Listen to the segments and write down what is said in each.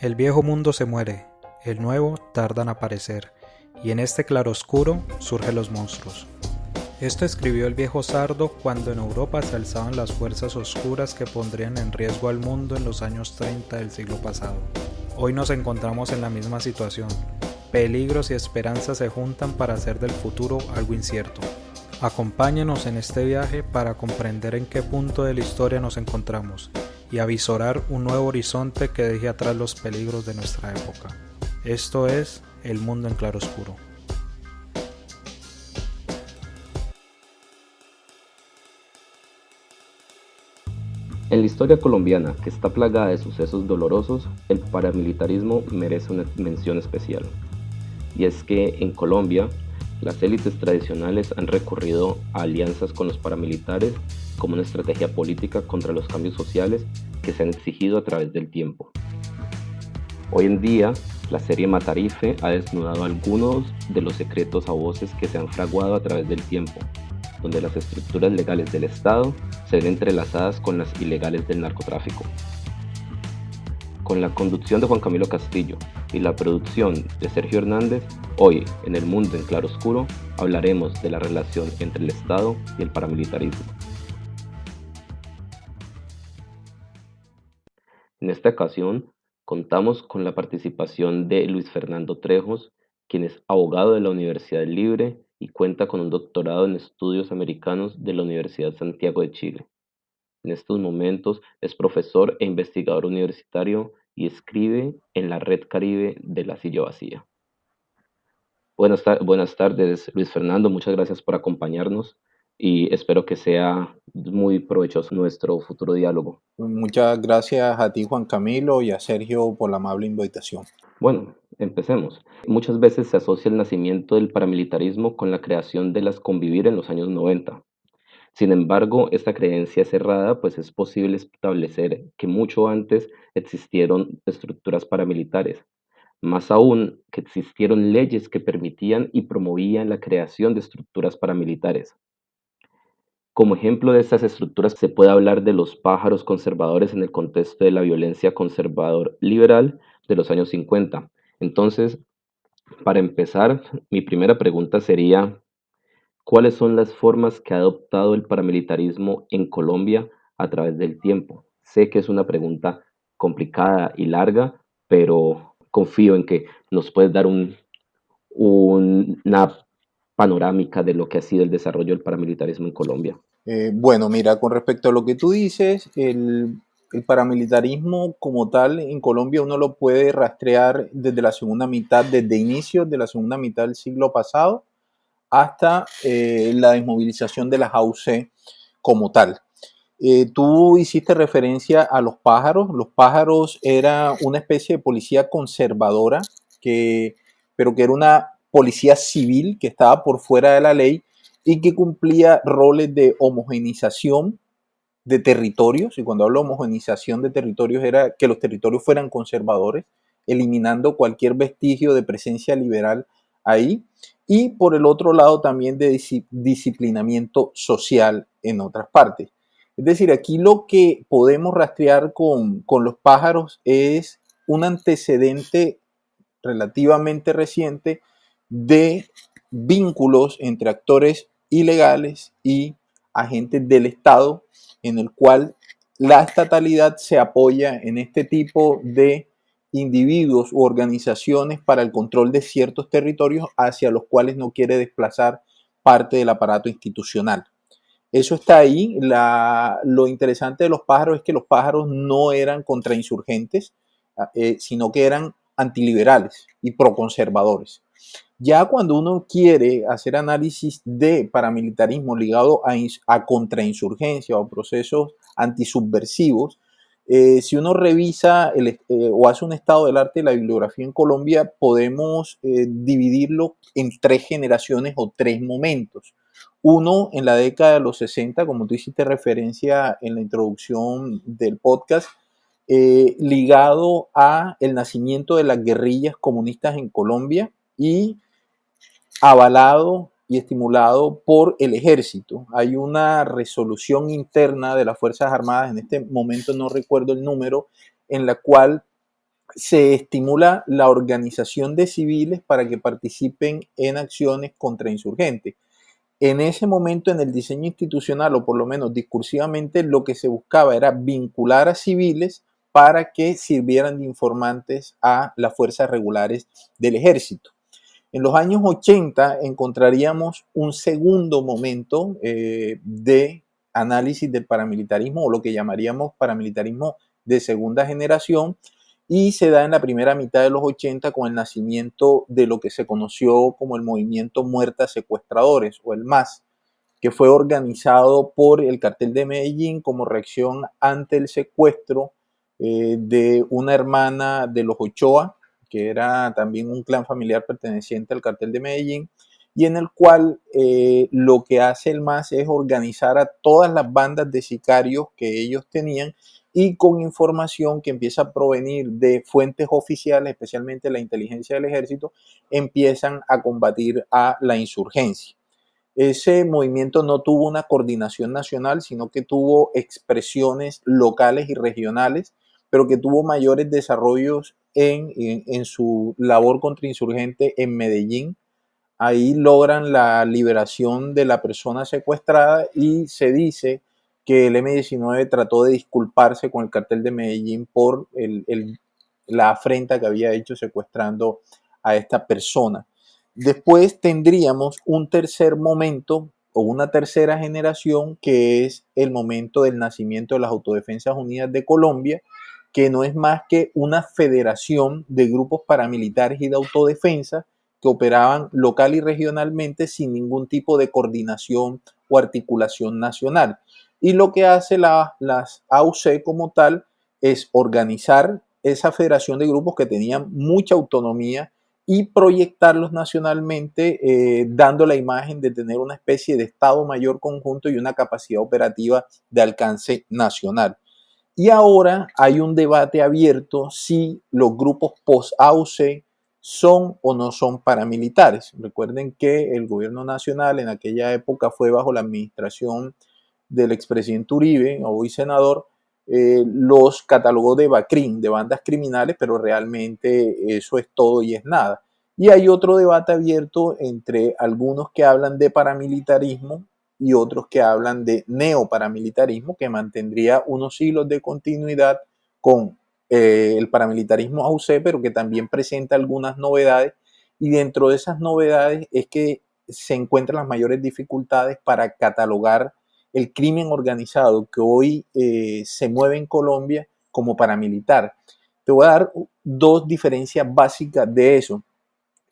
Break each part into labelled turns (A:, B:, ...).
A: El viejo mundo se muere, el nuevo tarda en aparecer, y en este claroscuro surgen los monstruos. Esto escribió el viejo Sardo cuando en Europa se alzaban las fuerzas oscuras que pondrían en riesgo al mundo en los años 30 del siglo pasado. Hoy nos encontramos en la misma situación. Peligros y esperanzas se juntan para hacer del futuro algo incierto. Acompáñenos en este viaje para comprender en qué punto de la historia nos encontramos y avisorar un nuevo horizonte que deje atrás los peligros de nuestra época. Esto es El Mundo en Claroscuro.
B: En la historia colombiana, que está plagada de sucesos dolorosos, el paramilitarismo merece una mención especial. Y es que en Colombia, las élites tradicionales han recurrido a alianzas con los paramilitares como una estrategia política contra los cambios sociales que se han exigido a través del tiempo. Hoy en día, la serie Matarife ha desnudado algunos de los secretos a voces que se han fraguado a través del tiempo, donde las estructuras legales del Estado se ven entrelazadas con las ilegales del narcotráfico. Con la conducción de Juan Camilo Castillo y la producción de Sergio Hernández, hoy en El Mundo en Claroscuro hablaremos de la relación entre el Estado y el paramilitarismo. En esta ocasión contamos con la participación de Luis Fernando Trejos, quien es abogado de la Universidad Libre y cuenta con un doctorado en estudios americanos de la Universidad Santiago de Chile. En estos momentos es profesor e investigador universitario y escribe en la Red Caribe de La Silla Vacía. Buenas tardes, Luis Fernando. Muchas gracias por acompañarnos y espero que sea muy provechoso nuestro futuro diálogo.
C: Muchas gracias a ti, Juan Camilo, y a Sergio por la amable invitación.
B: Bueno, empecemos. Muchas veces se asocia el nacimiento del paramilitarismo con la creación de las Convivir en los años 90. Sin embargo, esta creencia es errada, pues es posible establecer que mucho antes existieron estructuras paramilitares. Más aún, que existieron leyes que permitían y promovían la creación de estructuras paramilitares. Como ejemplo de estas estructuras se puede hablar de los pájaros conservadores en el contexto de la violencia conservador-liberal de los años 50. Entonces, para empezar, mi primera pregunta sería, ¿cuáles son las formas que ha adoptado el paramilitarismo en Colombia a través del tiempo? Sé que es una pregunta complicada y larga, pero confío en que nos puedes dar una panorámica de lo que ha sido el desarrollo del paramilitarismo en Colombia.
C: Bueno, mira, con respecto a lo que tú dices, el paramilitarismo como tal en Colombia uno lo puede rastrear desde la segunda mitad, desde inicios de la segunda mitad del siglo pasado hasta la desmovilización de las AUC como tal. Tú hiciste referencia a los pájaros. Los pájaros era una especie de policía conservadora, pero que era una policía civil que estaba por fuera de la ley y que cumplía roles de homogeneización de territorios. Y cuando hablo de homogeneización de territorios era que los territorios fueran conservadores, eliminando cualquier vestigio de presencia liberal ahí. Y por el otro lado también de disciplinamiento social en otras partes. Es decir, aquí lo que podemos rastrear con los pájaros es un antecedente relativamente reciente de vínculos entre actores ilegales y agentes del Estado, en el cual la estatalidad se apoya en este tipo de individuos u organizaciones para el control de ciertos territorios hacia los cuales no quiere desplazar parte del aparato institucional. Eso está ahí. Lo interesante de los pájaros es que los pájaros no eran contrainsurgentes, sino que eran antiliberales y proconservadores. Ya cuando uno quiere hacer análisis de paramilitarismo ligado a contrainsurgencia o procesos antisubversivos, si uno revisa o hace un estado del arte de la bibliografía en Colombia, podemos dividirlo en tres generaciones o tres momentos. Uno en la década de los 60, como tú hiciste referencia en la introducción del podcast, ligado a el nacimiento de las guerrillas comunistas en Colombia y avalado y estimulado por el ejército. Hay una resolución interna de las Fuerzas Armadas, en este momento no recuerdo el número, en la cual se estimula la organización de civiles para que participen en acciones contra insurgentes. En ese momento, en el diseño institucional, o por lo menos discursivamente, lo que se buscaba era vincular a civiles para que sirvieran de informantes a las fuerzas regulares del ejército. En los años 80 encontraríamos un segundo momento de análisis del paramilitarismo, o lo que llamaríamos paramilitarismo de segunda generación, y se da en la primera mitad de los 80 con el nacimiento de lo que se conoció como el movimiento Muertas Secuestradores, o el MAS, que fue organizado por el cartel de Medellín como reacción ante el secuestro de una hermana de los Ochoa, que era también un clan familiar perteneciente al cartel de Medellín, y en el cual lo que hace el MAS es organizar a todas las bandas de sicarios que ellos tenían, y con información que empieza a provenir de fuentes oficiales, especialmente la inteligencia del ejército, empiezan a combatir a la insurgencia. Ese movimiento no tuvo una coordinación nacional, sino que tuvo expresiones locales y regionales, pero que tuvo mayores desarrollos en su labor contrainsurgente en Medellín. Ahí logran la liberación de la persona secuestrada, y se dice que el M-19 trató de disculparse con el cartel de Medellín por la afrenta que había hecho secuestrando a esta persona. Después tendríamos un tercer momento o una tercera generación, que es el momento del nacimiento de las Autodefensas Unidas de Colombia, que no es más que una federación de grupos paramilitares y de autodefensa que operaban local y regionalmente sin ningún tipo de coordinación o articulación nacional. Y lo que hace las AUC como tal es organizar esa federación de grupos que tenían mucha autonomía y proyectarlos nacionalmente, dando la imagen de tener una especie de Estado Mayor conjunto y una capacidad operativa de alcance nacional. Y ahora hay un debate abierto si los grupos post-AUC son o no son paramilitares. Recuerden que el gobierno nacional en aquella época fue bajo la administración del expresidente Uribe, hoy senador, los catalogó de BACRIM, de bandas criminales, pero realmente eso es todo y es nada. Y hay otro debate abierto entre algunos que hablan de paramilitarismo y otros que hablan de neoparamilitarismo, que mantendría unos hilos de continuidad con el paramilitarismo AUC, pero que también presenta algunas novedades, y dentro de esas novedades es que se encuentran las mayores dificultades para catalogar el crimen organizado que hoy se mueve en Colombia como paramilitar. Te voy a dar dos diferencias básicas de eso.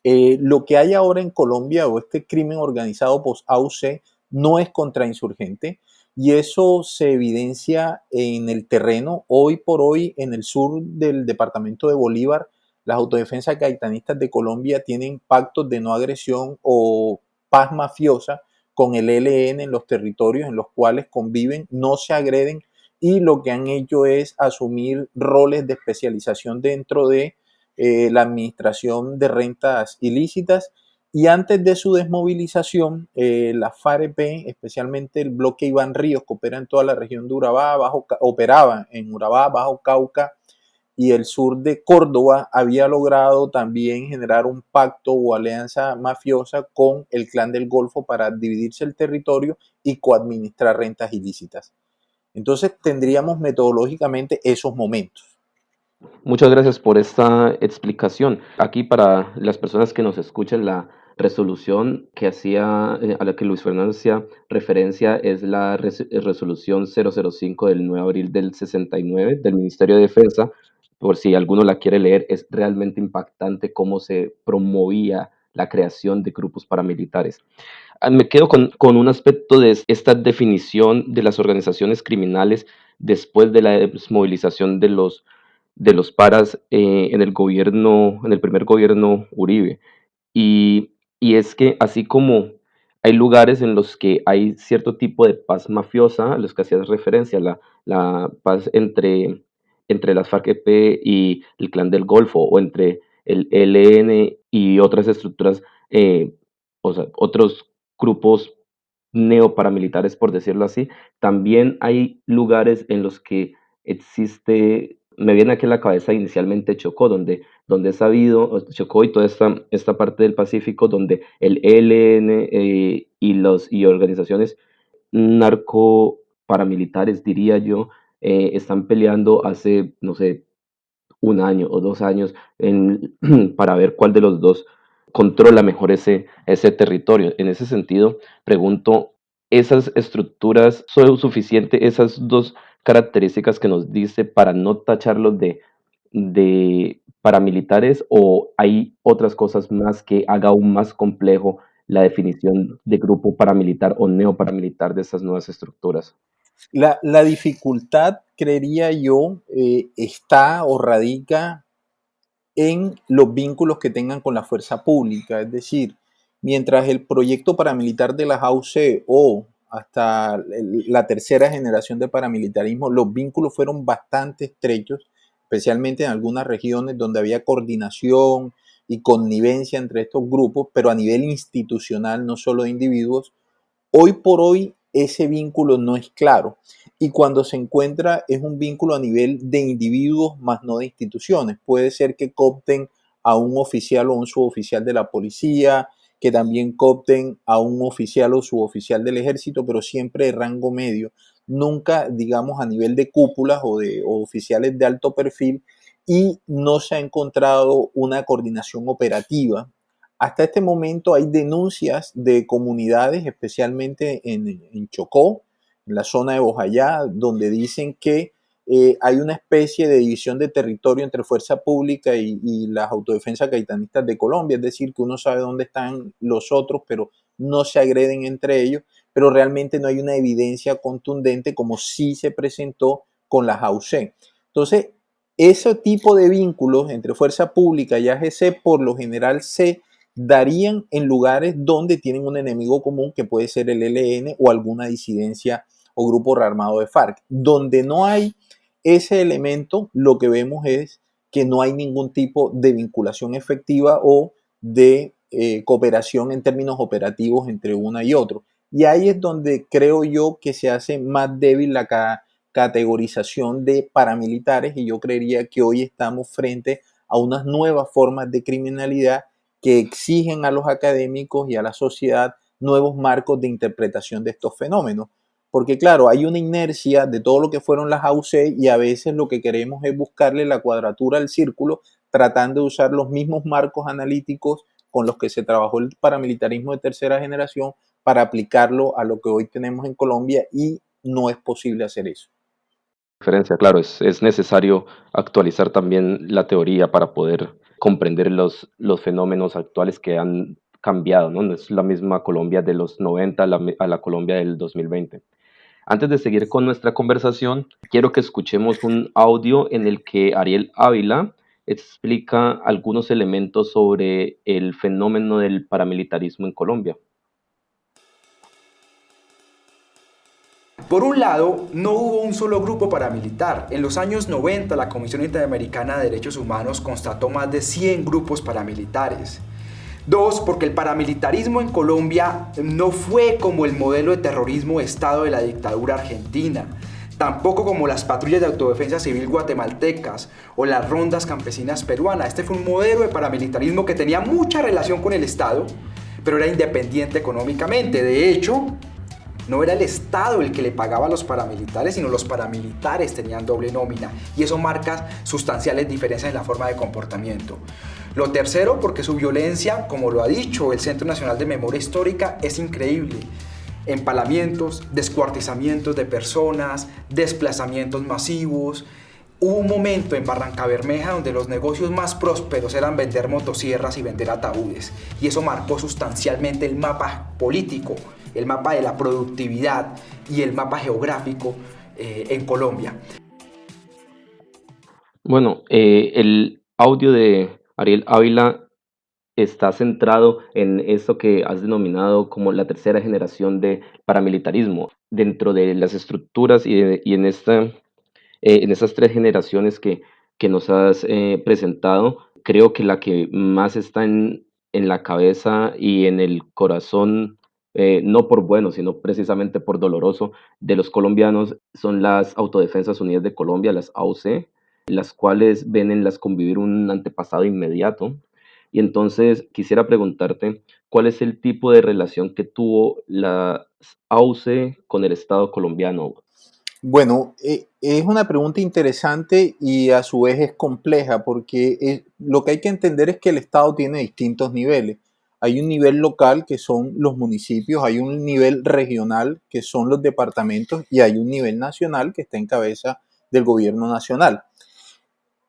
C: Lo que hay ahora en Colombia, o este crimen organizado post-AUC, no es contrainsurgente, y eso se evidencia en el terreno. Hoy por hoy, en el sur del departamento de Bolívar, las autodefensas gaitanistas de Colombia tienen pactos de no agresión o paz mafiosa con el ELN en los territorios en los cuales conviven, no se agreden, y lo que han hecho es asumir roles de especialización dentro de la administración de rentas ilícitas. Y antes de su desmovilización, la FAREP, especialmente el bloque Iván Ríos, que opera en toda la región de Urabá, operaba en Urabá, Bajo Cauca y el sur de Córdoba, había logrado también generar un pacto o alianza mafiosa con el Clan del Golfo para dividirse el territorio y coadministrar rentas ilícitas. Entonces tendríamos metodológicamente esos momentos.
B: Muchas gracias por esta explicación. Aquí para las personas que nos escuchan, la resolución que a la que Luis Fernando hacía referencia es la resolución 005 del 9 de abril del 69 del Ministerio de Defensa. Por si alguno la quiere leer, es realmente impactante cómo se promovía la creación de grupos paramilitares. Me quedo con un aspecto de esta definición de las organizaciones criminales después de la desmovilización de los paras en el gobierno, en el primer gobierno Uribe. Y es que así como hay lugares en los que hay cierto tipo de paz mafiosa, a los que hacías referencia, la paz entre las FARC-EP y el Clan del Golfo, o entre el ELN y otras estructuras, o sea, otros grupos neoparamilitares, por decirlo así, también hay lugares en los que existe me viene aquí a la cabeza inicialmente Chocó, donde he sabido, Chocó y toda esta parte del Pacífico, donde el ELN y organizaciones narco-paramilitares, diría yo, están peleando hace, no sé, 1 año o 2 años para ver cuál de los dos controla mejor ese territorio. En ese sentido, pregunto, ¿esas estructuras son suficientes, esas dos características que nos dice para no tacharlos de paramilitares, o hay otras cosas más que haga aún más complejo la definición de grupo paramilitar o neoparamilitar de estas nuevas estructuras?
C: La dificultad, creería yo, está o radica en los vínculos que tengan con la fuerza pública. Es decir, mientras el proyecto paramilitar de las AUC o hasta la tercera generación de paramilitarismo, los vínculos fueron bastante estrechos, especialmente en algunas regiones donde había coordinación y connivencia entre estos grupos, pero a nivel institucional, no solo de individuos. Hoy por hoy ese vínculo no es claro, y cuando se encuentra es un vínculo a nivel de individuos más no de instituciones. Puede ser que coopten a un oficial o un suboficial de la policía, que también coopten a un oficial o suboficial del ejército, pero siempre de rango medio, nunca, digamos, a nivel de cúpulas o oficiales de alto perfil, y no se ha encontrado una coordinación operativa. Hasta este momento hay denuncias de comunidades, especialmente en Chocó, en la zona de Bojayá, donde dicen que hay una especie de división de territorio entre fuerza pública y las autodefensas gaitanistas de Colombia. Es decir, que uno sabe dónde están los otros, pero no se agreden entre ellos, pero realmente no hay una evidencia contundente como sí se presentó con las AUC. Entonces, ese tipo de vínculos entre fuerza pública y AGC por lo general se darían en lugares donde tienen un enemigo común, que puede ser el ELN o alguna disidencia o grupo rearmado de FARC. Donde no hay ese elemento, lo que vemos es que no hay ningún tipo de vinculación efectiva o de cooperación en términos operativos entre una y otro. Y ahí es donde creo yo que se hace más débil la categorización de paramilitares, y yo creería que hoy estamos frente a unas nuevas formas de criminalidad que exigen a los académicos y a la sociedad nuevos marcos de interpretación de estos fenómenos. Porque claro, hay una inercia de todo lo que fueron las AUC, y a veces lo que queremos es buscarle la cuadratura al círculo, tratando de usar los mismos marcos analíticos con los que se trabajó el paramilitarismo de tercera generación para aplicarlo a lo que hoy tenemos en Colombia, y no es posible hacer eso.
B: Diferencia, claro, es necesario actualizar también la teoría para poder comprender los fenómenos actuales que han cambiado, ¿no? No es la misma Colombia de los 90 a la Colombia del 2020. Antes de seguir con nuestra conversación, quiero que escuchemos un audio en el que Ariel Ávila explica algunos elementos sobre el fenómeno del paramilitarismo en Colombia.
D: Por un lado, no hubo un solo grupo paramilitar. En los años 90, la Comisión Interamericana de Derechos Humanos constató más de 100 grupos paramilitares. Dos, porque el paramilitarismo en Colombia no fue como el modelo de terrorismo de Estado de la dictadura argentina, tampoco como las patrullas de autodefensa civil guatemaltecas o las rondas campesinas peruanas. Este fue un modelo de paramilitarismo que tenía mucha relación con el Estado, pero era independiente económicamente. De hecho, no era el Estado el que le pagaba a los paramilitares, sino los paramilitares tenían doble nómina, y eso marca sustanciales diferencias en la forma de comportamiento. Lo tercero, porque su violencia, como lo ha dicho el Centro Nacional de Memoria Histórica, es increíble. Empalamientos, descuartizamientos de personas, desplazamientos masivos. Hubo un momento en Barrancabermeja donde los negocios más prósperos eran vender motosierras y vender ataúdes, y eso marcó sustancialmente el mapa político, el mapa de la productividad y el mapa geográfico en Colombia.
B: Bueno, el audio de Ariel Ávila está centrado en esto que has denominado como la tercera generación de paramilitarismo. Dentro de las estructuras y en estas tres generaciones que nos has presentado, creo que la que más está en la cabeza y en el corazón, no por bueno, sino precisamente por doloroso, de los colombianos son las Autodefensas Unidas de Colombia, las AUC. las cuales ven en las convivir un antepasado inmediato. Y entonces quisiera preguntarte, ¿cuál es el tipo de relación que tuvo la AUCE con el Estado colombiano?
C: Bueno, es una pregunta interesante y a su vez es compleja porque lo que hay que entender es que el Estado tiene distintos niveles. Hay un nivel local que son los municipios, hay un nivel regional que son los departamentos y hay un nivel nacional que está en cabeza del gobierno nacional.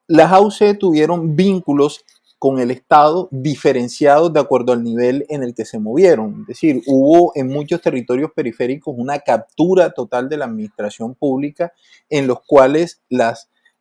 C: Las AUC tuvieron vínculos con el Estado diferenciados de acuerdo al nivel en el que se movieron. Es decir, hubo en muchos territorios periféricos una captura total de la administración pública en los cuales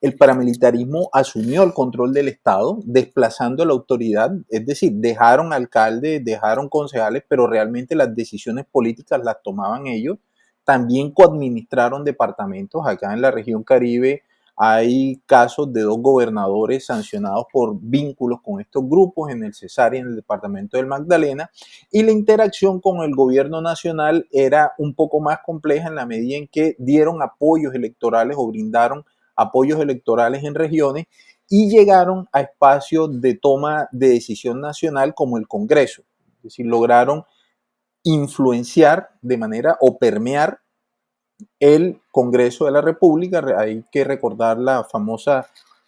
C: el paramilitarismo asumió el control del Estado, desplazando a la autoridad, es decir, dejaron alcaldes, dejaron concejales, pero realmente las decisiones políticas las tomaban ellos. También coadministraron departamentos acá en la región Caribe. Hay casos de 2 gobernadores sancionados por vínculos con estos grupos en el Cesar y en el departamento del Magdalena, y la interacción con el gobierno nacional era un poco más compleja en la medida en que dieron apoyos electorales o brindaron apoyos electorales en regiones y llegaron a espacios de toma de decisión nacional como el Congreso. Es decir, lograron influenciar de manera o permear el Congreso de la República. Hay que recordar las famosas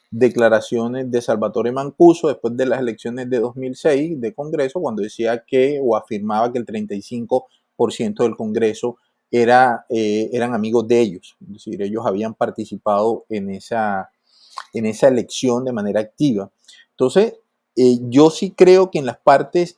C: declaraciones de Salvatore Mancuso después de las elecciones de 2006 de Congreso, cuando decía que o afirmaba que el 35% del Congreso eran amigos de ellos, es decir, ellos habían participado en esa elección de manera activa. Entonces, yo sí creo que en las partes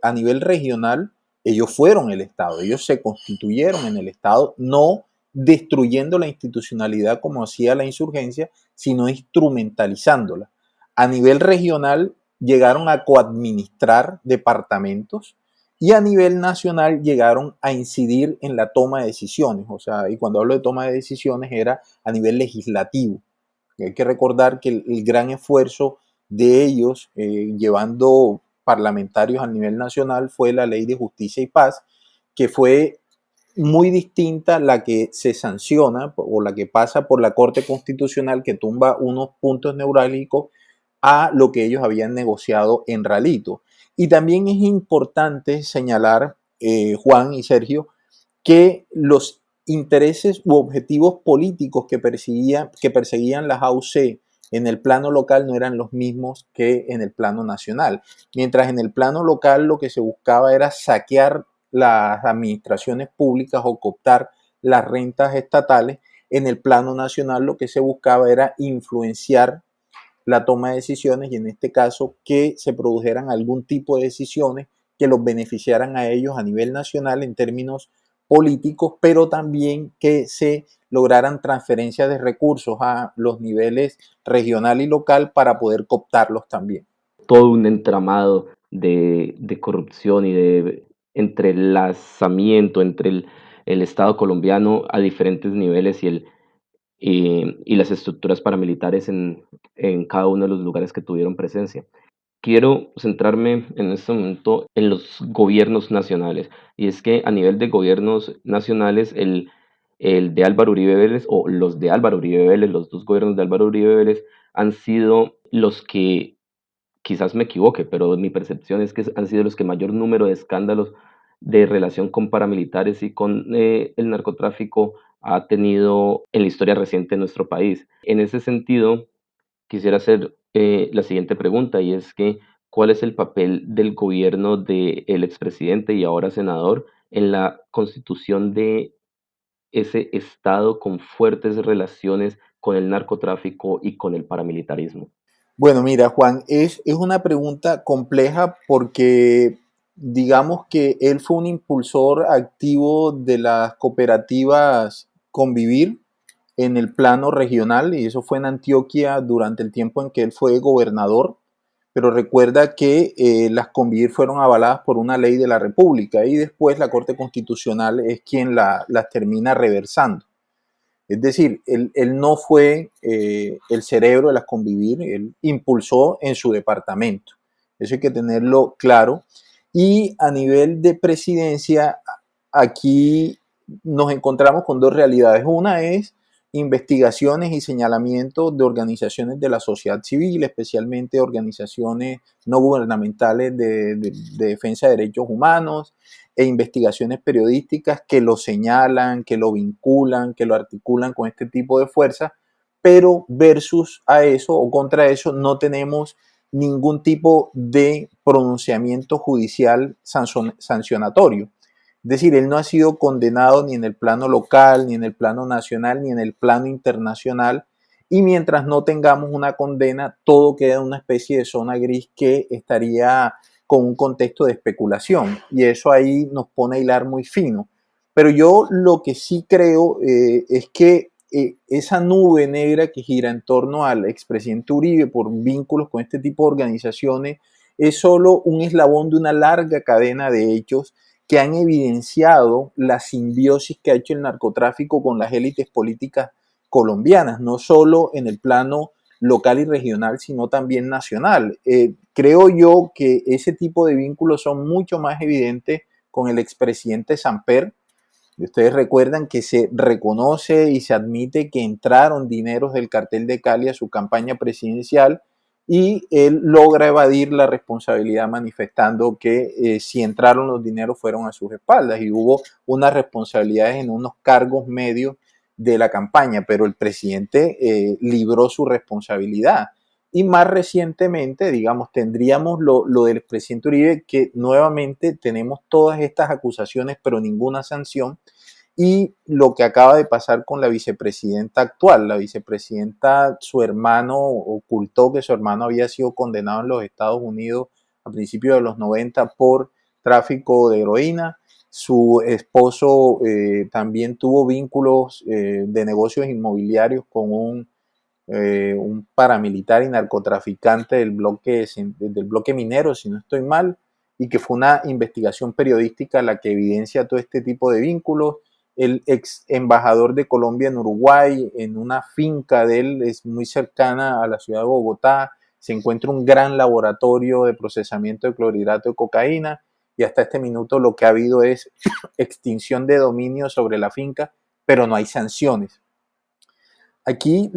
C: a nivel regional, ellos fueron el Estado, ellos se constituyeron en el Estado, no destruyendo la institucionalidad como hacía la insurgencia, sino instrumentalizándola. A nivel regional llegaron a coadministrar departamentos y a nivel nacional llegaron a incidir en la toma de decisiones. O sea, y cuando hablo de toma de decisiones era a nivel legislativo. Hay que recordar que el gran esfuerzo de ellos llevando parlamentarios a nivel nacional fue la Ley de Justicia y Paz, que fue muy distinta la que se sanciona o la que pasa por la Corte Constitucional, que tumba unos puntos neurálgicos, a lo que ellos habían negociado en Ralito. Y también es importante señalar, Juan y Sergio, que los intereses u objetivos políticos que perseguían las AUC en el plano local no eran los mismos que en el plano nacional. Mientras en el plano local lo que se buscaba era saquear las administraciones públicas o cooptar las rentas estatales, en el plano nacional lo que se buscaba era influenciar la toma de decisiones y en este caso que se produjeran algún tipo de decisiones que los beneficiaran a ellos a nivel nacional en términos políticos, pero también que se lograran transferencias de recursos a los niveles regional y local para poder cooptarlos también.
B: Todo un entramado de corrupción y de entrelazamiento entre el Estado colombiano a diferentes niveles y las estructuras paramilitares en cada uno de los lugares que tuvieron presencia. Quiero centrarme en este momento en los gobiernos nacionales. Y es que a nivel de gobiernos nacionales, el de Álvaro Uribe Vélez o los de Álvaro Uribe Vélez, los dos gobiernos de Álvaro Uribe Vélez, han sido los que, quizás me equivoque, pero mi percepción es que han sido los que mayor número de escándalos de relación con paramilitares y con el narcotráfico ha tenido en la historia reciente de nuestro país. En ese sentido, quisiera hacer la siguiente pregunta y es que ¿cuál es el papel del gobierno del expresidente y ahora senador en la constitución de ese estado con fuertes relaciones con el narcotráfico y con el paramilitarismo?
C: Bueno, mira, Juan, es una pregunta compleja porque digamos que él fue un impulsor activo de las cooperativas Convivir en el plano regional, y eso fue en Antioquia durante el tiempo en que él fue gobernador, pero recuerda que las Convivir fueron avaladas por una ley de la República y después la Corte Constitucional es quien las termina reversando. Es decir, él no fue el cerebro de las Convivir, él impulsó en su departamento. Eso hay que tenerlo claro. Y a nivel de presidencia, aquí nos encontramos con dos realidades. Una es investigaciones y señalamientos de organizaciones de la sociedad civil, especialmente organizaciones no gubernamentales de defensa de derechos humanos, e investigaciones periodísticas que lo señalan, que lo vinculan, que lo articulan con este tipo de fuerzas, pero versus a eso o contra eso no tenemos ningún tipo de pronunciamiento judicial sancionatorio. Es decir, él no ha sido condenado ni en el plano local, ni en el plano nacional, ni en el plano internacional. Y mientras no tengamos una condena, todo queda en una especie de zona gris que estaría con un contexto de especulación. Y eso ahí nos pone a hilar muy fino. Pero yo lo que sí creo es que esa nube negra que gira en torno al expresidente Uribe por vínculos con este tipo de organizaciones es solo un eslabón de una larga cadena de hechos que han evidenciado la simbiosis que ha hecho el narcotráfico con las élites políticas colombianas, no solo en el plano local y regional, sino también nacional. Creo yo que ese tipo de vínculos son mucho más evidentes con el expresidente Samper. Ustedes recuerdan que se reconoce y se admite que entraron dineros del cartel de Cali a su campaña presidencial y él logra evadir la responsabilidad manifestando que si entraron los dineros fueron a sus espaldas y hubo unas responsabilidades en unos cargos medios de la campaña, pero el presidente libró su responsabilidad. Y más recientemente, digamos, tendríamos lo del presidente Uribe, que nuevamente tenemos todas estas acusaciones, pero ninguna sanción. Y lo que acaba de pasar con la vicepresidenta actual. La vicepresidenta, su hermano ocultó que su hermano había sido condenado en los Estados Unidos a principios de los 90 por tráfico de heroína. Su esposo también tuvo vínculos de negocios inmobiliarios con un paramilitar y narcotraficante del bloque minero, si no estoy mal, y que fue una investigación periodística la que evidencia todo este tipo de vínculos. El ex embajador de Colombia en Uruguay, en una finca de él, es muy cercana a la ciudad de Bogotá, se encuentra un gran laboratorio de procesamiento de clorhidrato de cocaína y hasta este minuto lo que ha habido es extinción de dominio sobre la finca, pero no hay sanciones. Aquí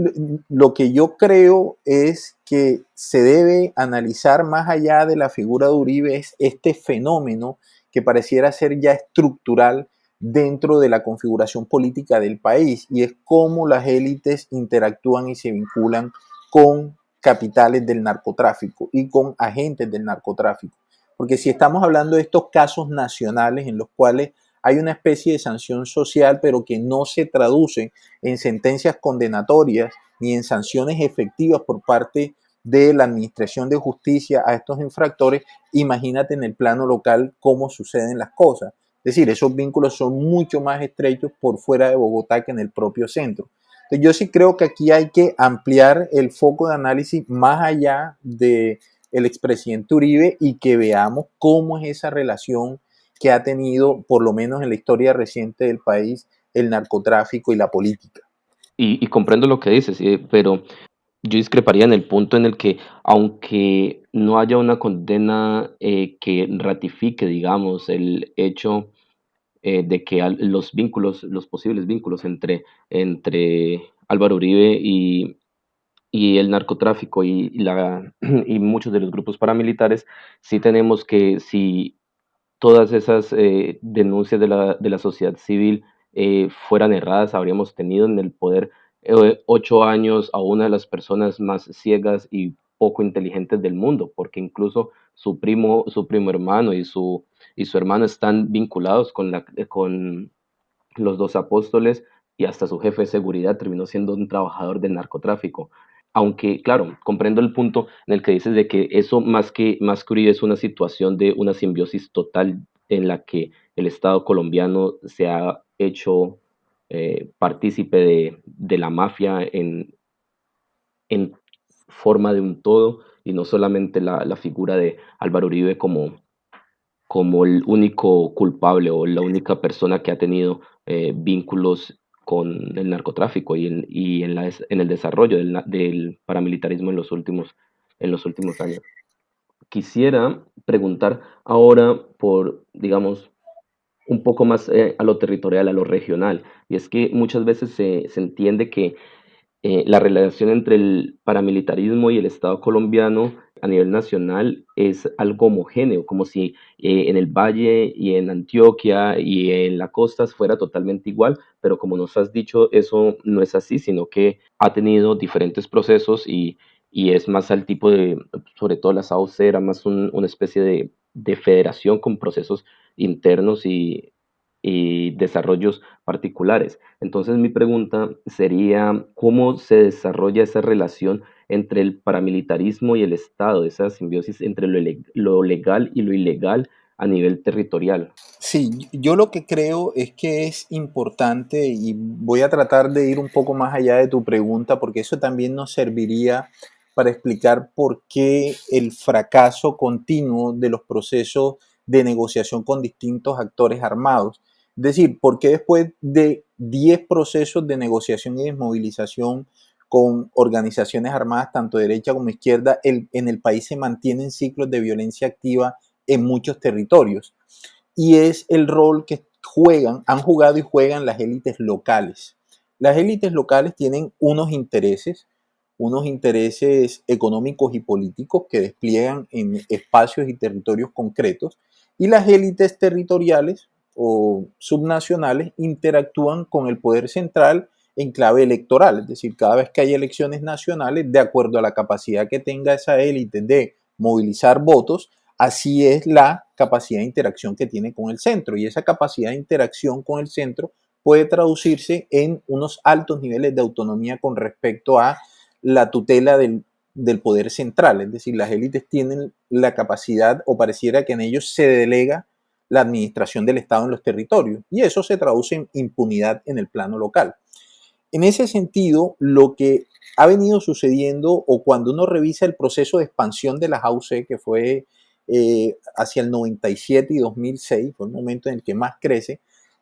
C: lo que yo creo es que se debe analizar más allá de la figura de Uribe es este fenómeno que pareciera ser ya estructural dentro de la configuración política del país y es cómo las élites interactúan y se vinculan con capitales del narcotráfico y con agentes del narcotráfico. Porque si estamos hablando de estos casos nacionales en los cuales hay una especie de sanción social, pero que no se traduce en sentencias condenatorias ni en sanciones efectivas por parte de la Administración de Justicia a estos infractores, imagínate en el plano local cómo suceden las cosas. Es decir, esos vínculos son mucho más estrechos por fuera de Bogotá que en el propio centro. Entonces, yo sí creo que aquí hay que ampliar el foco de análisis más allá del expresidente Uribe y que veamos cómo es esa relación que ha tenido, por lo menos en la historia reciente del país, el narcotráfico y la política.
B: Y comprendo lo que dices, pero yo discreparía en el punto en el que, aunque no haya una condena que ratifique, digamos, el hecho de que los vínculos, los posibles vínculos entre Álvaro Uribe y el narcotráfico y muchos de los grupos paramilitares, sí tenemos que, si todas esas denuncias de la sociedad civil fueran erradas, habríamos tenido en el poder 8 años a una de las personas más ciegas y poco inteligentes del mundo, porque incluso su primo hermano y su hermano están vinculados con los dos apóstoles y hasta su jefe de seguridad terminó siendo un trabajador del narcotráfico. Aunque, claro, comprendo el punto en el que dices de que eso más que Uribe es una situación de una simbiosis total en la que el Estado colombiano se ha hecho partícipe de la mafia en forma de un todo y no solamente la figura de Álvaro Uribe como el único culpable o la única persona que ha tenido vínculos con el narcotráfico en el desarrollo del paramilitarismo en los últimos años. Quisiera preguntar ahora por, digamos, un poco más a lo territorial, a lo regional. Y es que muchas veces se entiende que la relación entre el paramilitarismo y el Estado colombiano a nivel nacional es algo homogéneo, como si en el Valle y en Antioquia y en la costa fuera totalmente igual, pero como nos has dicho, eso no es así, sino que ha tenido diferentes procesos y es más al tipo de, sobre todo las AOC, era más una especie de federación con procesos internos y desarrollos particulares. Entonces mi pregunta sería, ¿cómo se desarrolla esa relación entre el paramilitarismo y el Estado, esa simbiosis entre lo legal y lo ilegal a nivel territorial?
C: Sí, yo lo que creo es que es importante y voy a tratar de ir un poco más allá de tu pregunta porque eso también nos serviría para explicar por qué el fracaso continuo de los procesos de negociación con distintos actores armados. Es decir, por qué después de 10 procesos de negociación y desmovilización con organizaciones armadas, tanto derecha como izquierda, en el país se mantienen ciclos de violencia activa en muchos territorios. Y es el rol que han jugado y juegan las élites locales. Las élites locales tienen unos intereses económicos y políticos que despliegan en espacios y territorios concretos, y las élites territoriales o subnacionales interactúan con el poder central en clave electoral, es decir, cada vez que hay elecciones nacionales, de acuerdo a la capacidad que tenga esa élite de movilizar votos, así es la capacidad de interacción que tiene con el centro. Y esa capacidad de interacción con el centro puede traducirse en unos altos niveles de autonomía con respecto a la tutela del poder central. Es decir, las élites tienen la capacidad, o pareciera que en ellos se delega la administración del Estado en los territorios. Y eso se traduce en impunidad en el plano local. En ese sentido, lo que ha venido sucediendo, o cuando uno revisa el proceso de expansión de las AUC, que fue hacia el 97 y 2006, fue el momento en el que más crece,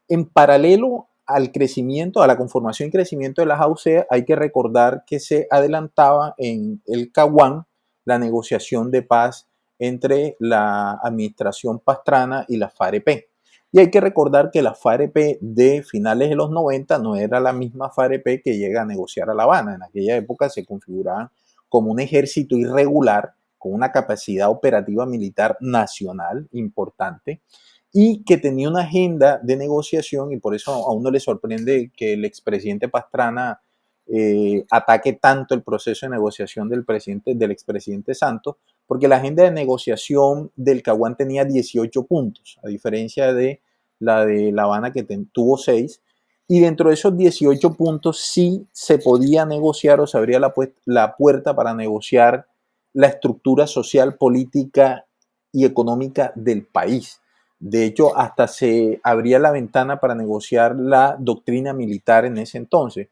C: en paralelo al crecimiento, a la conformación y crecimiento de las AUC, hay que recordar que se adelantaba en el Caguán la negociación de paz entre la administración Pastrana y la FAREP. Y hay que recordar que la FAREP de finales de los 90 no era la misma FAREP que llega a negociar a La Habana. En aquella época se configuraban como un ejército irregular con una capacidad operativa militar nacional importante y que tenía una agenda de negociación, y por eso a uno le sorprende que el expresidente Pastrana ataque tanto el proceso de negociación del expresidente Santos, porque la agenda de negociación del Caguán tenía 18 puntos, a diferencia de La Habana que tuvo 6, y dentro de esos 18 puntos sí se podía negociar o se abría la puerta para negociar la estructura social, política y económica del país. De hecho, hasta se abría la ventana para negociar la doctrina militar en ese entonces.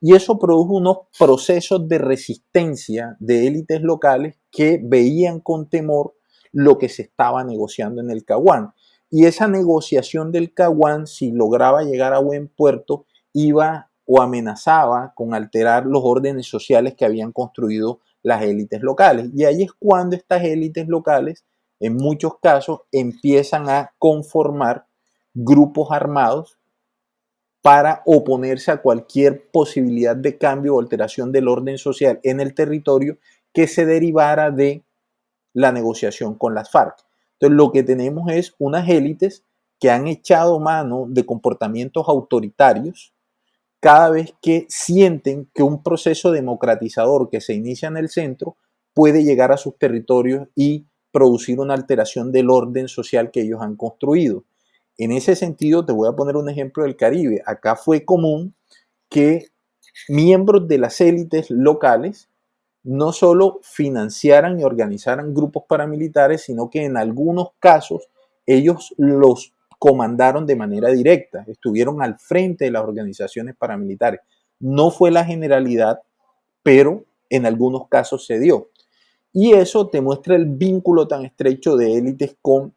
C: Y eso produjo unos procesos de resistencia de élites locales que veían con temor lo que se estaba negociando en el Caguán. Y esa negociación del Caguán, si lograba llegar a buen puerto, iba o amenazaba con alterar los órdenes sociales que habían construido las élites locales. Y ahí es cuando estas élites locales, en muchos casos, empiezan a conformar grupos armados para oponerse a cualquier posibilidad de cambio o alteración del orden social en el territorio que se derivara de la negociación con las FARC. Entonces, lo que tenemos es unas élites que han echado mano de comportamientos autoritarios cada vez que sienten que un proceso democratizador que se inicia en el centro puede llegar a sus territorios y producir una alteración del orden social que ellos han construido. En ese sentido, te voy a poner un ejemplo del Caribe. Acá fue común que miembros de las élites locales no solo financiaran y organizaran grupos paramilitares, sino que en algunos casos ellos los comandaron de manera directa, estuvieron al frente de las organizaciones paramilitares. No fue la generalidad, pero en algunos casos se dio. Y eso te muestra el vínculo tan estrecho de élites con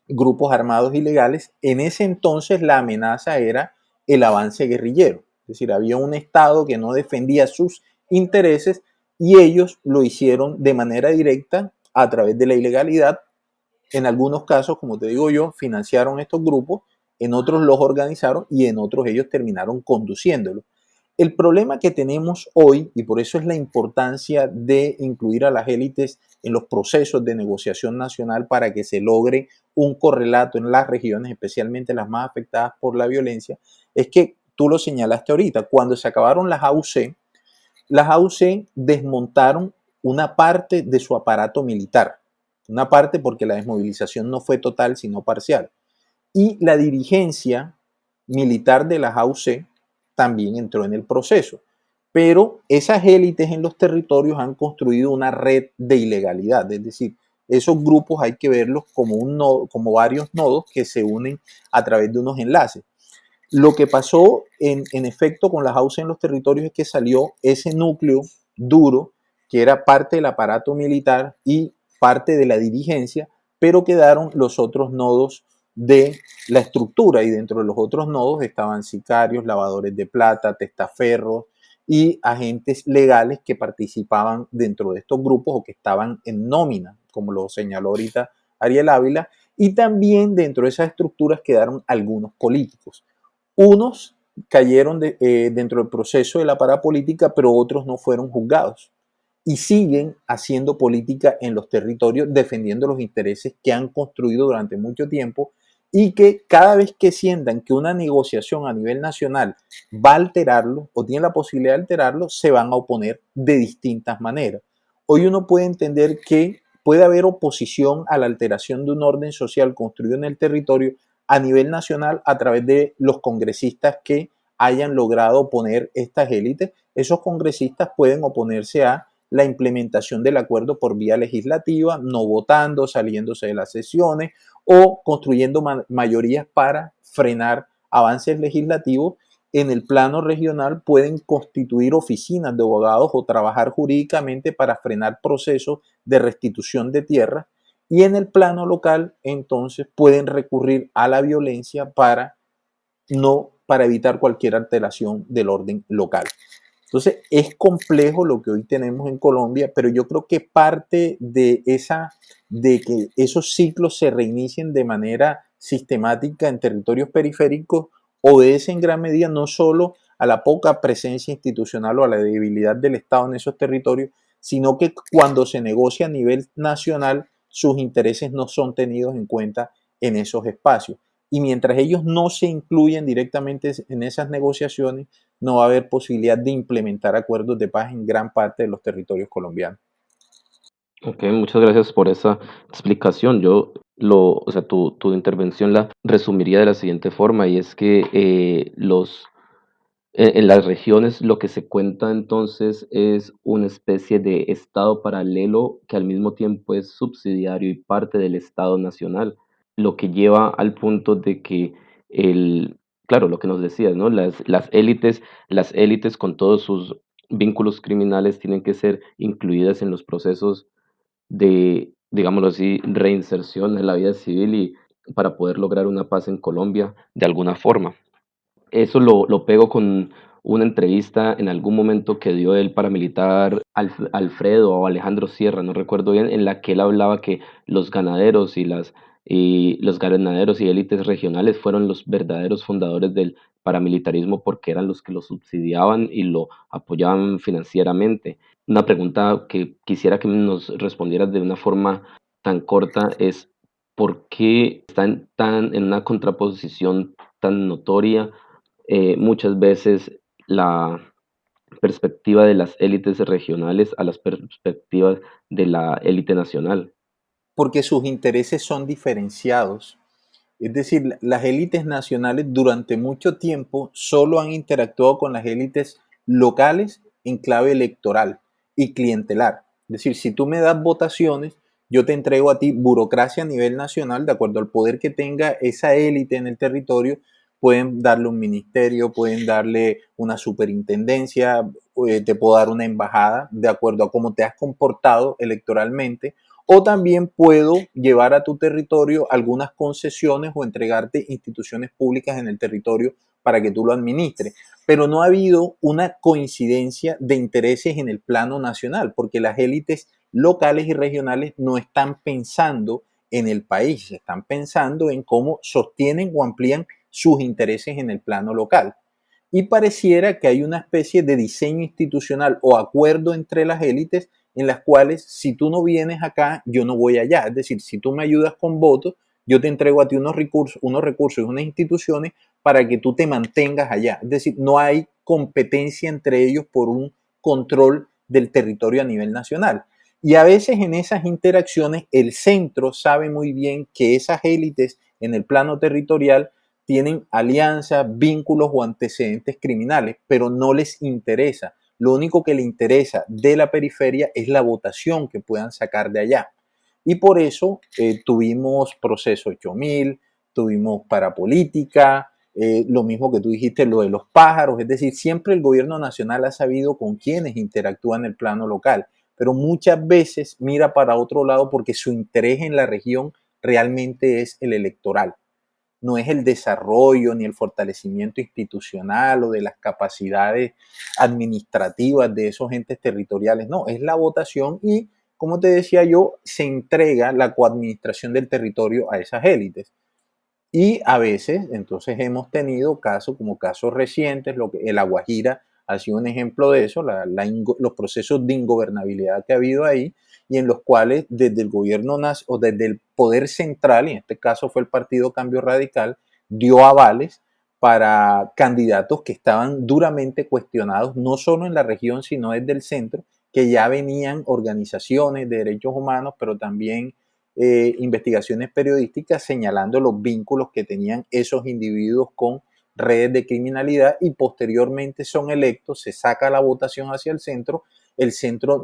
C: grupos armados ilegales. En ese entonces la amenaza era el avance guerrillero, es decir, había un Estado que no defendía sus intereses y ellos lo hicieron de manera directa a través de la ilegalidad. En algunos casos, como te digo yo, financiaron estos grupos, en otros los organizaron y en otros ellos terminaron conduciéndolo. El problema que tenemos hoy, y por eso es la importancia de incluir a las élites en los procesos de negociación nacional para que se logre un correlato en las regiones, especialmente las más afectadas por la violencia, es que tú lo señalaste ahorita, cuando se acabaron las AUC desmontaron una parte de su aparato militar, una parte porque la desmovilización no fue total sino parcial, y la dirigencia militar de las AUC también entró en el proceso. Pero esas élites en los territorios han construido una red de ilegalidad, es decir, esos grupos hay que verlos como, un nodo, como varios nodos que se unen a través de unos enlaces. Lo que pasó en efecto con las AUC en los territorios es que salió ese núcleo duro que era parte del aparato militar y parte de la dirigencia, pero quedaron los otros nodos de la estructura y dentro de los otros nodos estaban sicarios, lavadores de plata, testaferros y agentes legales que participaban dentro de estos grupos o que estaban en nómina, como lo señaló ahorita Ariel Ávila, y también dentro de esas estructuras quedaron algunos políticos. Unos cayeron dentro del proceso de la parapolítica, pero otros no fueron juzgados y siguen haciendo política en los territorios, defendiendo los intereses que han construido durante mucho tiempo y que cada vez que sientan que una negociación a nivel nacional va a alterarlo o tiene la posibilidad de alterarlo, se van a oponer de distintas maneras. Hoy uno puede entender que puede haber oposición a la alteración de un orden social construido en el territorio a nivel nacional a través de los congresistas que hayan logrado poner estas élites. Esos congresistas pueden oponerse a la implementación del acuerdo por vía legislativa, no votando, saliéndose de las sesiones o construyendo mayorías para frenar avances legislativos. En el plano regional pueden constituir oficinas de abogados o trabajar jurídicamente para frenar procesos de restitución de tierras. Y en el plano local, entonces, pueden recurrir a la violencia para evitar cualquier alteración del orden local. Entonces, es complejo lo que hoy tenemos en Colombia, pero yo creo que parte de que esos ciclos se reinicien de manera sistemática en territorios periféricos obedece en gran medida no solo a la poca presencia institucional o a la debilidad del Estado en esos territorios, sino que cuando se negocia a nivel nacional, sus intereses no son tenidos en cuenta en esos espacios. Y mientras ellos no se incluyen directamente en esas negociaciones, no va a haber posibilidad de implementar acuerdos de paz en gran parte de los territorios colombianos.
B: Ok, muchas gracias por esa explicación. O sea, tu intervención la resumiría de la siguiente forma, y es que en las regiones lo que se cuenta entonces es una especie de estado paralelo que al mismo tiempo es subsidiario y parte del Estado nacional, lo que lleva al punto de que claro, lo que nos decías, ¿no? Las élites con todos sus vínculos criminales tienen que ser incluidas en los procesos de, digámoslo así, reinserción en la vida civil y para poder lograr una paz en Colombia de alguna forma. Eso lo pego con una entrevista en algún momento que dio el paramilitar Alfredo o Alejandro Sierra, no recuerdo bien, en la que él hablaba que los ganaderos y élites regionales fueron los verdaderos fundadores del paramilitarismo porque eran los que lo subsidiaban y lo apoyaban financieramente. Una pregunta que quisiera que nos respondieras de una forma tan corta es ¿por qué están en una contraposición tan notoria muchas veces la perspectiva de las élites regionales a las perspectivas de la élite nacional?
C: Porque sus intereses son diferenciados. Es decir, las élites nacionales durante mucho tiempo solo han interactuado con las élites locales en clave electoral y clientelar. Es decir, si tú me das votaciones, yo te entrego a ti burocracia a nivel nacional, de acuerdo al poder que tenga esa élite en el territorio, pueden darle un ministerio, pueden darle una superintendencia, te puedo dar una embajada, de acuerdo a cómo te has comportado electoralmente, o también puedo llevar a tu territorio algunas concesiones o entregarte instituciones públicas en el territorio para que tú lo administres. Pero no ha habido una coincidencia de intereses en el plano nacional, porque las élites locales y regionales no están pensando en el país, están pensando en cómo sostienen o amplían sus intereses en el plano local. Y pareciera que hay una especie de diseño institucional o acuerdo entre las élites en las cuales si tú no vienes acá, yo no voy allá. Es decir, si tú me ayudas con votos, yo te entrego a ti unos recursos y unas instituciones para que tú te mantengas allá. Es decir, no hay competencia entre ellos por un control del territorio a nivel nacional. Y a veces en esas interacciones el centro sabe muy bien que esas élites en el plano territorial tienen alianzas, vínculos o antecedentes criminales, pero no les interesa. Lo único que le interesa de la periferia es la votación que puedan sacar de allá. Y por eso tuvimos proceso 8000, tuvimos parapolítica, lo mismo que tú dijiste, lo de los pájaros, es decir, siempre el gobierno nacional ha sabido con quiénes interactúa en el plano local, pero muchas veces mira para otro lado porque su interés en la región realmente es el electoral. No es el desarrollo ni el fortalecimiento institucional o de las capacidades administrativas de esos entes territoriales, no, es la votación y, como te decía yo, se entrega la coadministración del territorio a esas élites. Y a veces, entonces hemos tenido casos como casos recientes, lo que el Guajira ha sido un ejemplo de eso, los procesos de ingobernabilidad que ha habido ahí y en los cuales desde el gobierno o desde el poder central, y en este caso fue el Partido Cambio Radical, dio avales para candidatos que estaban duramente cuestionados, no solo en la región, sino desde el centro, que ya venían organizaciones de derechos humanos, pero también investigaciones periodísticas señalando los vínculos que tenían esos individuos con redes de criminalidad y posteriormente son electos, se saca la votación hacia el centro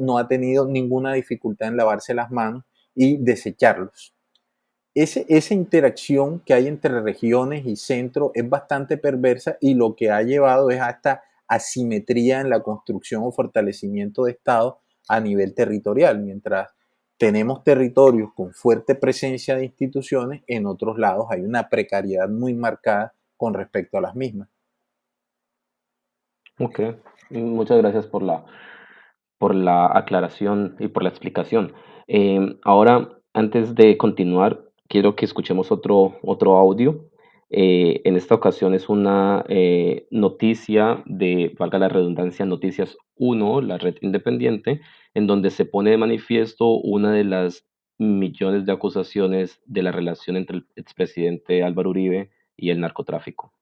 C: no ha tenido ninguna dificultad en lavarse las manos y desecharlos. Esa interacción que hay entre regiones y centro es bastante perversa y lo que ha llevado es a esta asimetría en la construcción o fortalecimiento de Estado a nivel territorial, mientras tenemos territorios con fuerte presencia de instituciones, en otros lados hay una precariedad muy marcada con respecto a las mismas.
B: Ok, muchas gracias por la aclaración y por la explicación. Ahora, antes de continuar, quiero que escuchemos otro audio. En esta ocasión es una noticia de, valga la redundancia, Noticias 1, la red independiente, en donde se pone de manifiesto una de las millones de acusaciones de la relación entre el expresidente Álvaro Uribe y el narcotráfico.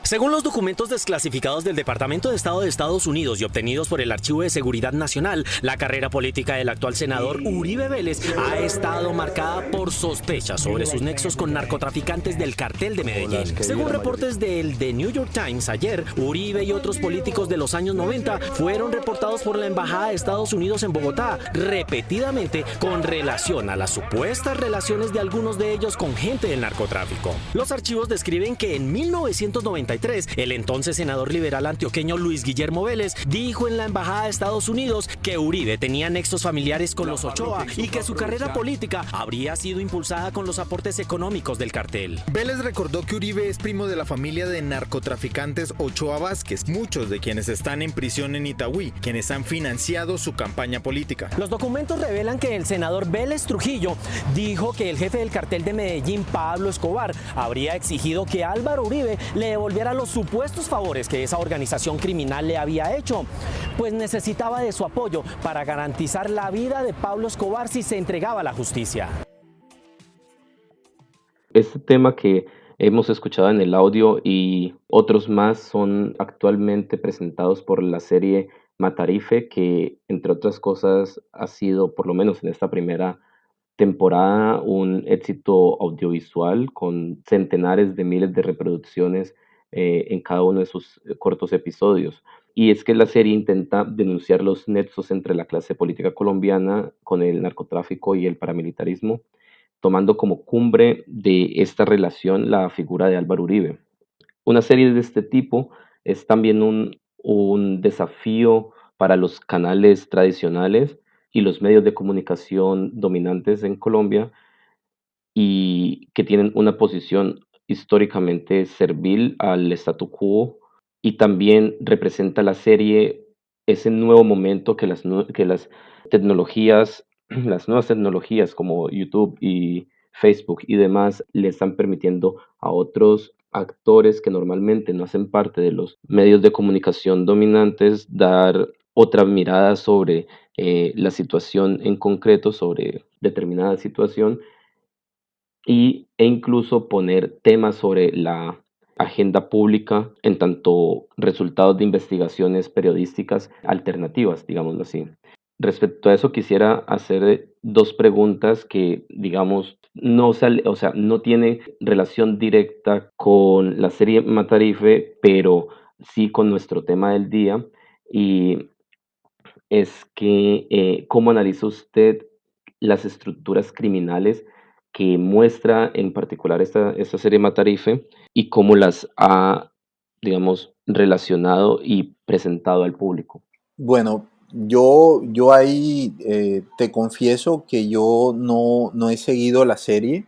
E: Según los documentos desclasificados del Departamento de Estado de Estados Unidos y obtenidos por el Archivo de Seguridad Nacional, la carrera política del actual senador Uribe Vélez ha estado marcada por sospechas sobre sus nexos con narcotraficantes del cartel de Medellín. Según reportes del The New York Times ayer, Uribe y otros políticos de los años 90 fueron reportados por la Embajada de Estados Unidos en Bogotá repetidamente con relación a las supuestas relaciones de algunos de ellos con gente del narcotráfico. Los archivos describen que en 1993 el entonces senador liberal antioqueño Luis Guillermo Vélez dijo en la Embajada de Estados Unidos que Uribe tenía nexos familiares con los Ochoa y que su carrera política habría sido impulsada con los aportes económicos del cartel.
F: Vélez recordó que Uribe es primo de la familia de narcotraficantes Ochoa Vázquez, muchos de quienes están en prisión en Itagüí, quienes han financiado su campaña política.
E: Los documentos revelan que el senador Vélez Trujillo dijo que el jefe del cartel de Medellín, Pablo Escobar, habría exigido que Álvaro Uribe le devolviera los supuestos favores que esa organización criminal le había hecho, pues necesitaba de su apoyo para garantizar la vida de Pablo Escobar si se entregaba a la justicia.
B: Este tema que hemos escuchado en el audio y otros más son actualmente presentados por la serie Matarife, que entre otras cosas ha sido, por lo menos en esta primera temporada, un éxito audiovisual con centenares de miles de reproducciones en cada uno de sus cortos episodios. Y es que la serie intenta denunciar los nexos entre la clase política colombiana con el narcotráfico y el paramilitarismo, tomando como cumbre de esta relación la figura de Álvaro Uribe. Una serie de este tipo es también un desafío para los canales tradicionales y los medios de comunicación dominantes en Colombia y que tienen una posición históricamente servil al statu quo, y también representa la serie ese nuevo momento que las tecnologías, las nuevas tecnologías como YouTube y Facebook y demás le están permitiendo a otros actores que normalmente no hacen parte de los medios de comunicación dominantes dar otra mirada sobre la situación en concreto, sobre determinada situación e incluso poner temas sobre la agenda pública en tanto resultados de investigaciones periodísticas alternativas, digámoslo así. Respecto a eso, quisiera hacer dos preguntas que, digamos, o sea, no tiene relación directa con la serie Matarife, pero sí con nuestro tema del día. Y es que, ¿cómo analiza usted las estructuras criminales que muestra en particular esta serie Matarife y cómo las ha, digamos, relacionado y presentado al público?
C: Bueno, yo ahí te confieso que yo no he seguido la serie.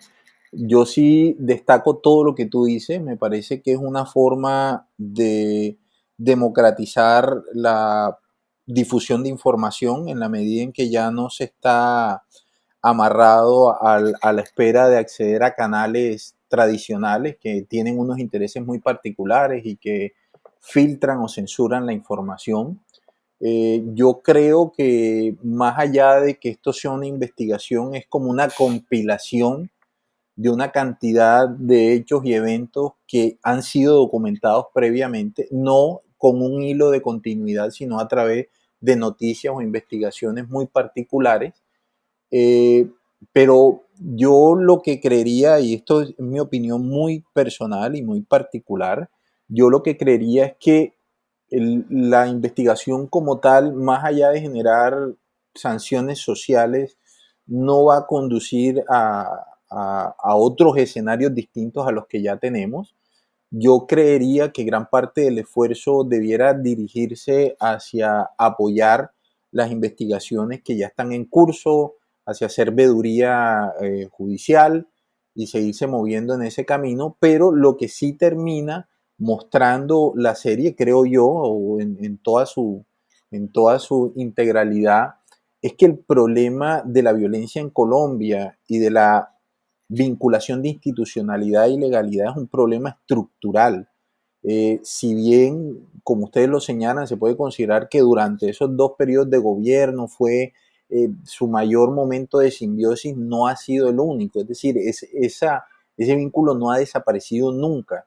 C: Yo sí destaco todo lo que tú dices. Me parece que es una forma de democratizar la difusión de información en la medida en que ya no se está amarrado a la espera de acceder a canales tradicionales que tienen unos intereses muy particulares y que filtran o censuran la información. Yo creo que más allá de que esto sea una investigación, es como una compilación de una cantidad de hechos y eventos que han sido documentados previamente, no con un hilo de continuidad, sino a través de noticias o investigaciones muy particulares. Eh, pero yo lo que creería, y esto es mi opinión muy personal y muy particular, yo lo que creería es que la investigación como tal, más allá de generar sanciones sociales, no va a conducir a otros escenarios distintos a los que ya tenemos. Yo creería que gran parte del esfuerzo debiera dirigirse hacia apoyar las investigaciones que ya están en curso, hacia hacer veeduría judicial y seguirse moviendo en ese camino, pero lo que sí termina mostrando la serie, creo yo, o en toda su integralidad, es que el problema de la violencia en Colombia y de la vinculación de institucionalidad y legalidad es un problema estructural. Si bien, como ustedes lo señalan, se puede considerar que durante esos dos periodos de gobierno fue su mayor momento de simbiosis, no ha sido el único. Es decir, ese vínculo no ha desaparecido nunca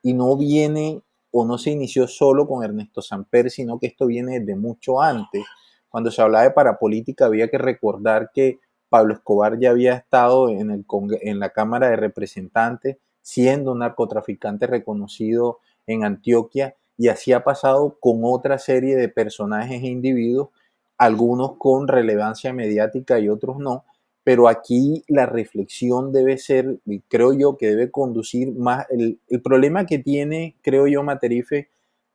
C: y no viene o no se inició solo con Ernesto Samper, sino que esto viene desde mucho antes. Cuando se hablaba de parapolítica había que recordar que Pablo Escobar ya había estado en la Cámara de Representantes siendo un narcotraficante reconocido en Antioquia y así ha pasado con otra serie de personajes e individuos, algunos con relevancia mediática y otros no, pero aquí la reflexión debe ser, creo yo, que debe conducir más, el problema que tiene, creo yo, Matarife,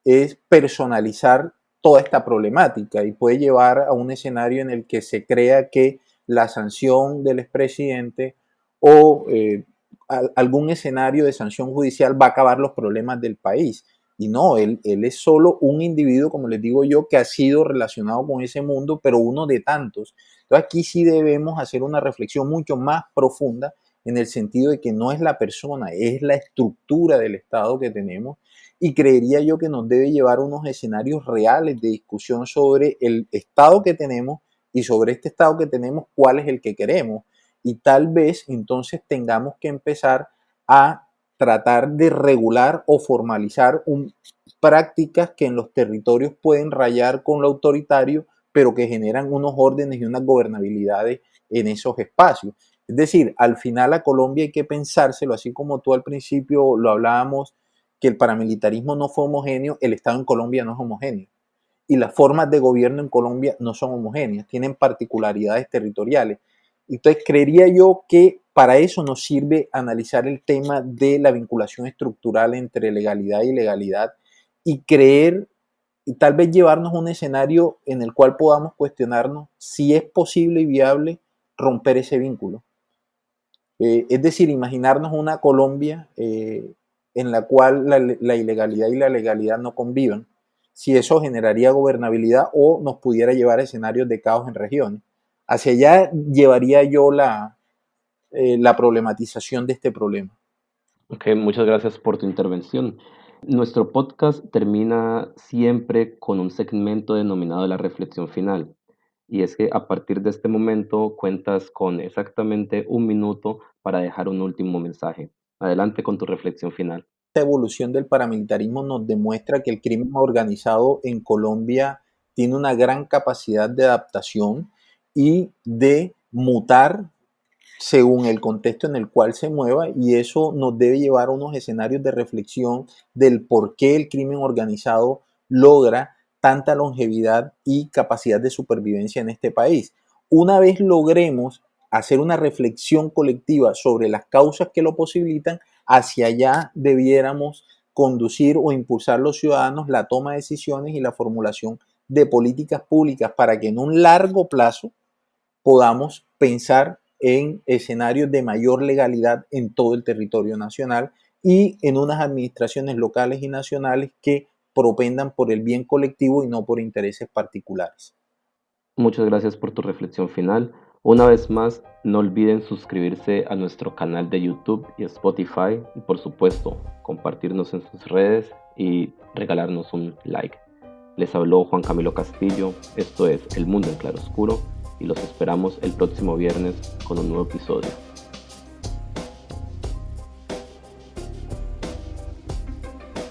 C: es personalizar toda esta problemática y puede llevar a un escenario en el que se crea que la sanción del expresidente o algún escenario de sanción judicial va a acabar los problemas del país. Y no, él es solo un individuo, como les digo yo, que ha sido relacionado con ese mundo, pero uno de tantos. Entonces aquí sí debemos hacer una reflexión mucho más profunda en el sentido de que no es la persona, es la estructura del Estado que tenemos y creería yo que nos debe llevar a unos escenarios reales de discusión sobre el Estado que tenemos y sobre este Estado que tenemos, cuál es el que queremos. Y tal vez entonces tengamos que empezar a tratar de regular o formalizar prácticas que en los territorios pueden rayar con lo autoritario, pero que generan unos órdenes y unas gobernabilidades en esos espacios. Es decir, al final a Colombia hay que pensárselo, así como tú al principio lo hablábamos, que el paramilitarismo no fue homogéneo, el Estado en Colombia no es homogéneo. Y las formas de gobierno en Colombia no son homogéneas, tienen particularidades territoriales. Entonces, creería yo que para eso nos sirve analizar el tema de la vinculación estructural entre legalidad y ilegalidad y creer y tal vez llevarnos a un escenario en el cual podamos cuestionarnos si es posible y viable romper ese vínculo. Es decir, imaginarnos una Colombia en la cual la ilegalidad y la legalidad no convivan, si eso generaría gobernabilidad o nos pudiera llevar a escenarios de caos en regiones. Hacia allá llevaría yo la problematización de este problema.
B: Ok, muchas gracias por tu intervención. Nuestro podcast termina siempre con un segmento denominado la reflexión final. Y es que a partir de este momento cuentas con exactamente 1 minuto para dejar un último mensaje. Adelante con tu reflexión final.
C: Esta evolución del paramilitarismo nos demuestra que el crimen organizado en Colombia tiene una gran capacidad de adaptación y de mutar según el contexto en el cual se mueva, y eso nos debe llevar a unos escenarios de reflexión del por qué el crimen organizado logra tanta longevidad y capacidad de supervivencia en este país. Una vez logremos hacer una reflexión colectiva sobre las causas que lo posibilitan, hacia allá debiéramos conducir o impulsar los ciudadanos la toma de decisiones y la formulación de políticas públicas para que en un largo plazo podamos pensar en escenarios de mayor legalidad en todo el territorio nacional y en unas administraciones locales y nacionales que propendan por el bien colectivo y no por intereses particulares.
B: Muchas gracias por tu reflexión final. Una vez más, no olviden suscribirse a nuestro canal de YouTube y Spotify y por supuesto compartirnos en sus redes y regalarnos un like. Les habló Juan Camilo Castillo, esto es El Mundo en Claroscuro y los esperamos el próximo viernes con un nuevo episodio.